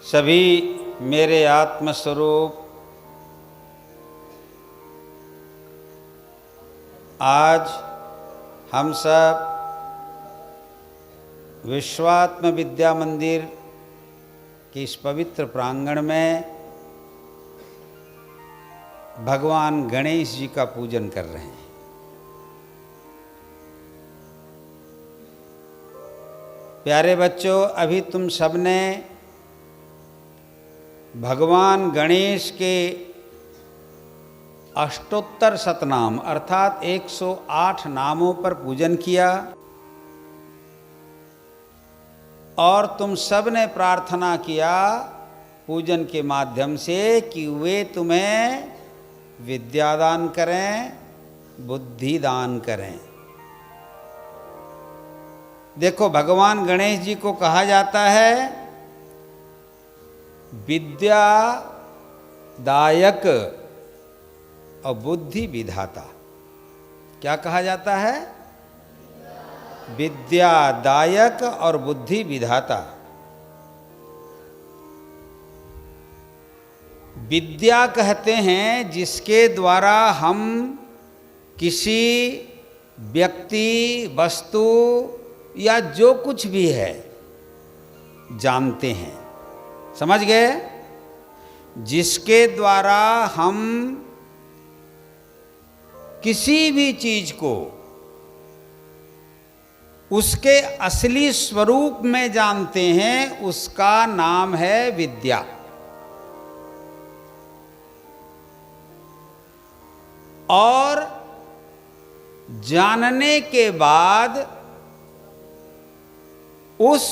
सभी मेरे आत्मस्वरूप आज हम सब विश्वात्म विद्या मंदिर के इस पवित्र प्रांगण में भगवान गणेश जी का पूजन कर रहे हैं। प्यारे बच्चों, अभी तुम सबने भगवान गणेश के अष्टोत्तर शतनाम अर्थात 108 नामों पर पूजन किया और तुम सब ने प्रार्थना किया पूजन के माध्यम से कि वे तुम्हें विद्या दान करें, बुद्धि दान करें। देखो, भगवान गणेश जी को कहा जाता है विद्यादायक और बुद्धि विधाता। क्या कहा जाता है? विद्यादायक और बुद्धि विधाता। विद्या कहते हैं जिसके द्वारा हम किसी व्यक्ति, वस्तु या जो कुछ भी है जानते हैं। समझ गए? जिसके द्वारा हम किसी भी चीज को उसके असली स्वरूप में जानते हैं, उसका नाम है विद्या। और जानने के बाद उस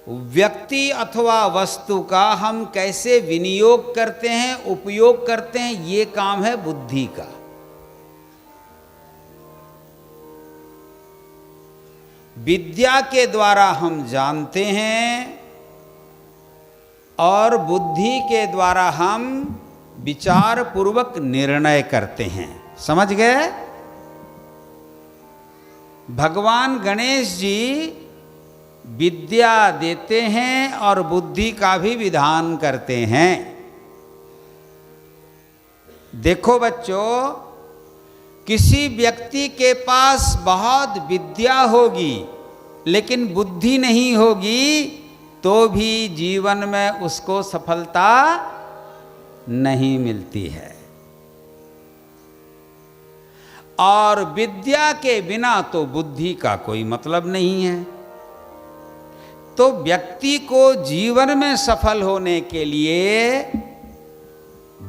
व्यक्ति अथवा वस्तु का हम कैसे विनियोग करते हैं, उपयोग करते हैं, ये काम है बुद्धि का। विद्या के द्वारा हम जानते हैं और बुद्धि के द्वारा हम विचार पूर्वक निर्णय करते हैं। समझ गए? भगवान गणेश जी विद्या देते हैं और बुद्धि का भी विधान करते हैं। देखो बच्चों, किसी व्यक्ति के पास बहुत विद्या होगी लेकिन बुद्धि नहीं होगी तो भी जीवन में उसको सफलता नहीं मिलती है। और विद्या के बिना तो बुद्धि का कोई मतलब नहीं है। तो व्यक्ति को जीवन में सफल होने के लिए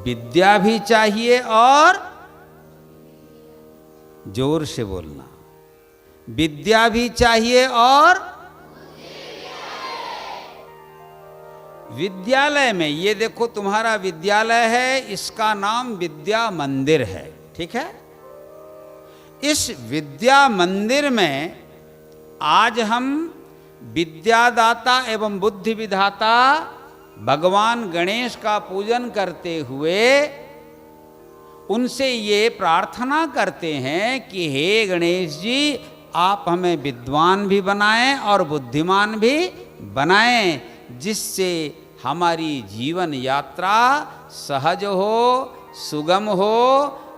विद्या भी चाहिए और जोर से बोलना, विद्या भी चाहिए और विद्यालय में, ये देखो तुम्हारा विद्यालय है, इसका नाम विद्या मंदिर है। ठीक है? इस विद्या मंदिर में आज हम विद्यादाता एवं बुद्धि विधाता भगवान गणेश का पूजन करते हुए उनसे ये प्रार्थना करते हैं कि हे गणेश जी, आप हमें विद्वान भी बनाएं और बुद्धिमान भी बनाएं, जिससे हमारी जीवन यात्रा सहज हो, सुगम हो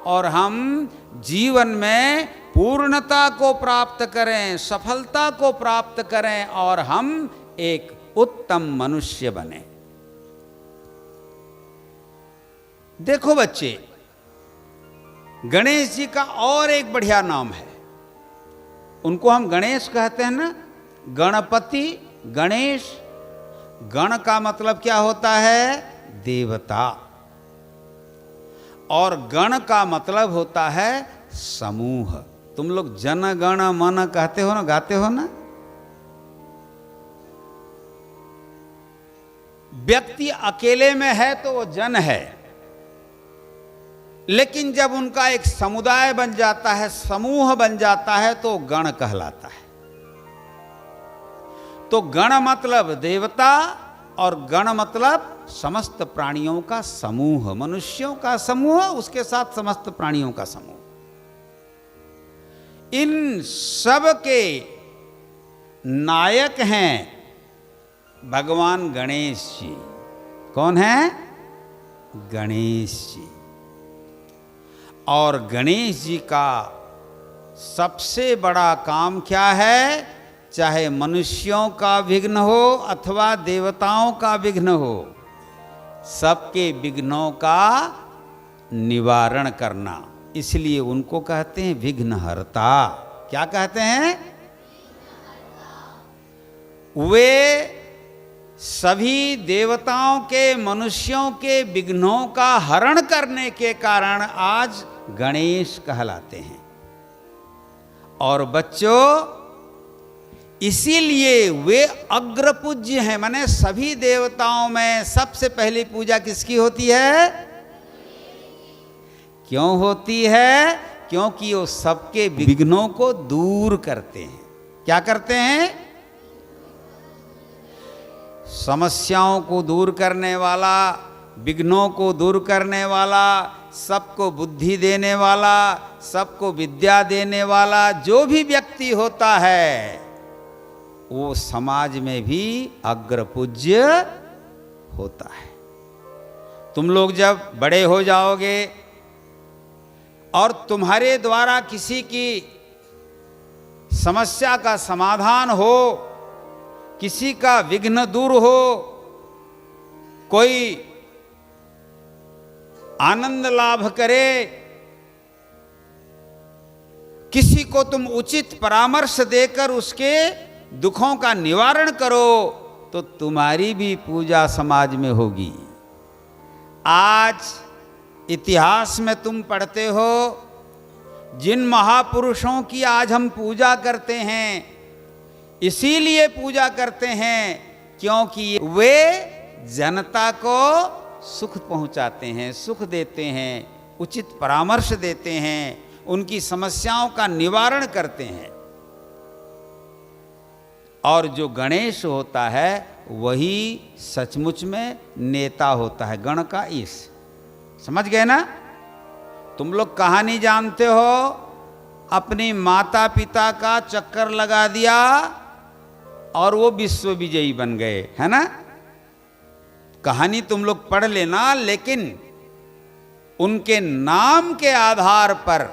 और हम जीवन में पूर्णता को प्राप्त करें, सफलता को प्राप्त करें और हम एक उत्तम मनुष्य बने। देखो बच्चे, गणेश जी का और एक बढ़िया नाम है। उनको हम गणेश कहते हैं ना, गणपति, गणेश। गण का मतलब क्या होता है? देवता। और गण का मतलब होता है समूह। तुम लोग जन गण मन कहते हो ना, गाते हो ना। व्यक्ति अकेले में है तो वो जन है, लेकिन जब उनका एक समुदाय बन जाता है, समूह बन जाता है तो गण कहलाता है। तो गण मतलब देवता और गण मतलब समस्त प्राणियों का समूह, मनुष्यों का समूह, उसके साथ समस्त प्राणियों का समूह। इन सब के नायक हैं भगवान गणेश जी। कौन है? गणेश जी। और गणेश जी का सबसे बड़ा काम क्या है? चाहे मनुष्यों का विघ्न हो अथवा देवताओं का विघ्न हो, सबके विघ्नों का निवारण करना। इसलिए उनको कहते हैं विघ्नहर्ता। क्या कहते हैं? वे सभी देवताओं के, मनुष्यों के विघ्नों का हरण करने के कारण आज गणेश कहलाते हैं। और बच्चों, इसीलिए वे अग्रपूज्य हैं। माने सभी देवताओं में सबसे पहली पूजा किसकी होती है? क्यों होती है? क्योंकि वो सबके विघ्नों को दूर करते हैं। क्या करते हैं? समस्याओं को दूर करने वाला, विघ्नों को दूर करने वाला, सबको बुद्धि देने वाला, सबको विद्या देने वाला जो भी व्यक्ति होता है, वो समाज में भी अग्रपूज्य होता है। तुम लोग जब बड़े हो जाओगे और तुम्हारे द्वारा किसी की समस्या का समाधान हो, किसी का विघ्न दूर हो, कोई आनंद लाभ करे, किसी को तुम उचित परामर्श देकर उसके दुखों का निवारण करो, तो तुम्हारी भी पूजा समाज में होगी। आज इतिहास में तुम पढ़ते हो, जिन महापुरुषों की आज हम पूजा करते हैं, इसीलिए पूजा करते हैं क्योंकि वे जनता को सुख पहुंचाते हैं, सुख देते हैं, उचित परामर्श देते हैं, उनकी समस्याओं का निवारण करते हैं। और जो गणेश होता है वही सचमुच में नेता होता है, गण का ईश। समझ गए ना? तुम लोग कहानी जानते हो, अपनी माता पिता का चक्कर लगा दिया और वो विश्व विजयी बन गए, है ना? कहानी तुम लोग पढ़ लेना, लेकिन उनके नाम के आधार पर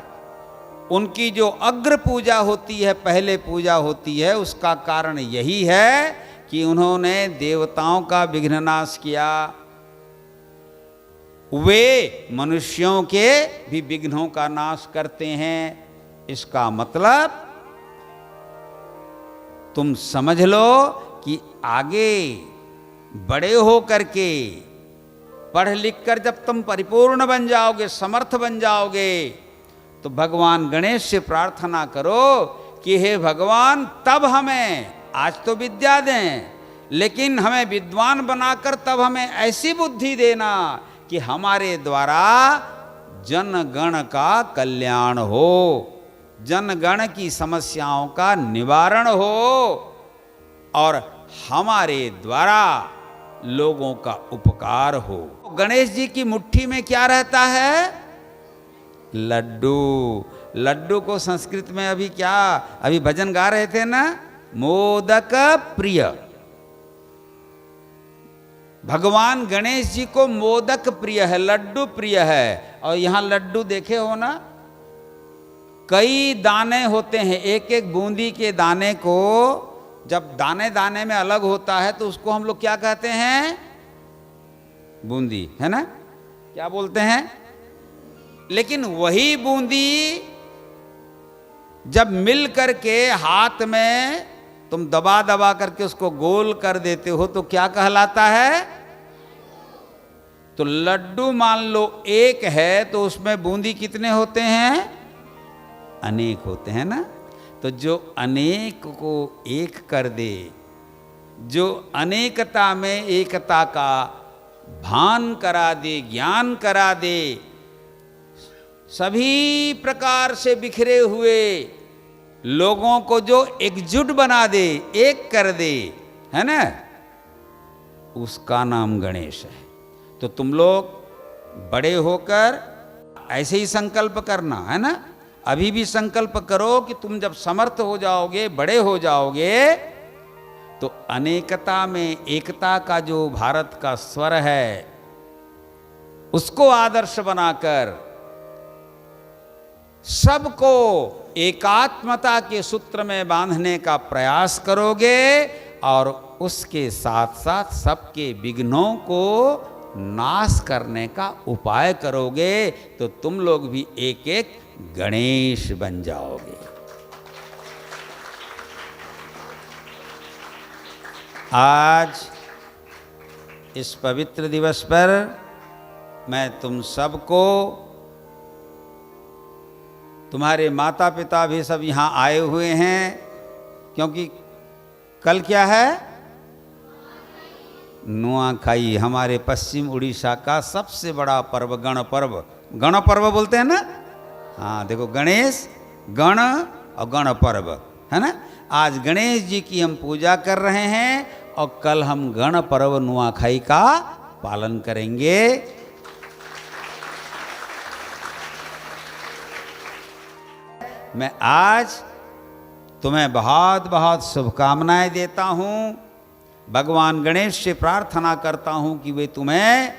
उनकी जो अग्र पूजा होती है, पहले पूजा होती है, उसका कारण यही है कि उन्होंने देवताओं का विघ्ननाश किया। वे मनुष्यों के भी विघ्नों का नाश करते हैं। इसका मतलब तुम समझ लो कि आगे बड़े हो करके, पढ़ लिख कर जब तुम परिपूर्ण बन जाओगे, समर्थ बन जाओगे, तो भगवान गणेश से प्रार्थना करो कि हे भगवान, तब हमें, आज तो विद्या दें, लेकिन हमें विद्वान बनाकर तब हमें ऐसी बुद्धि देना कि हमारे द्वारा जनगण का कल्याण हो, जनगण की समस्याओं का निवारण हो और हमारे द्वारा लोगों का उपकार हो। गणेश जी की मुट्ठी में क्या रहता है? लड्डू। लड्डू को संस्कृत में अभी क्या, अभी भजन गा रहे थे ना, मोदक प्रिय। भगवान गणेश जी को मोदक प्रिय है, लड्डू प्रिय है। और यहां लड्डू देखे हो ना, कई दाने होते हैं, एक एक बूंदी के दाने को जब दाने दाने में अलग होता है तो उसको हम लोग क्या कहते हैं? बूंदी, है ना? क्या बोलते हैं? लेकिन वही बूंदी जब मिल करके हाथ में तुम दबा दबा करके उसको गोल कर देते हो तो क्या कहलाता है? तो लड्डू मान लो एक है तो उसमें बूंदी कितने होते हैं? अनेक होते हैं ना। तो जो अनेक को एक कर दे, जो अनेकता में एकता का भान करा दे, ज्ञान करा दे, सभी प्रकार से बिखरे हुए लोगों को जो एकजुट बना दे, एक कर दे, है ना, उसका नाम गणेश है। तो तुम लोग बड़े होकर ऐसे ही संकल्प करना, है ना? अभी भी संकल्प करो कि तुम जब समर्थ हो जाओगे, बड़े हो जाओगे, तो अनेकता में एकता का जो भारत का स्वर है, उसको आदर्श बनाकर सबको एकात्मता के सूत्र में बांधने का प्रयास करोगे और उसके साथ साथ सबके विघ्नों को नाश करने का उपाय करोगे, तो तुम लोग भी एक एक गणेश बन जाओगे। आज इस पवित्र दिवस पर मैं तुम सबको, तुम्हारे माता पिता भी सब यहाँ आए हुए हैं, क्योंकि कल क्या है? नुआखाई, हमारे पश्चिम उड़ीसा का सबसे बड़ा पर्व, गण पर्व। गण पर्व बोलते हैं ना? हाँ, देखो, गणेश, गण और गण पर्व है ना। आज गणेश जी की हम पूजा कर रहे हैं और कल हम गण पर्व नुआखाई का पालन करेंगे। मैं आज तुम्हें बहुत बहुत शुभकामनाएं देता हूं। भगवान गणेश से प्रार्थना करता हूं कि वे तुम्हें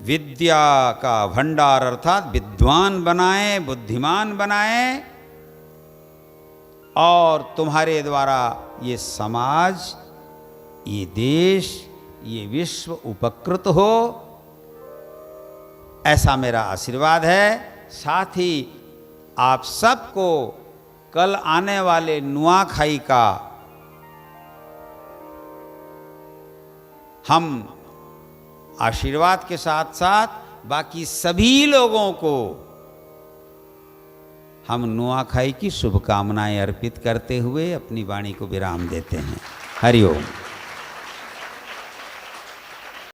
विद्या का भंडार अर्थात विद्वान बनाएं, बुद्धिमान बनाएं, और तुम्हारे द्वारा ये समाज, ये देश, ये विश्व उपकृत हो, ऐसा मेरा आशीर्वाद है। साथ ही आप सबको कल आने वाले नुआखाई का हम आशीर्वाद के साथ साथ बाकी सभी लोगों को हम नुआखाई की शुभकामनाएं अर्पित करते हुए अपनी वाणी को विराम देते हैं। हरि ओम।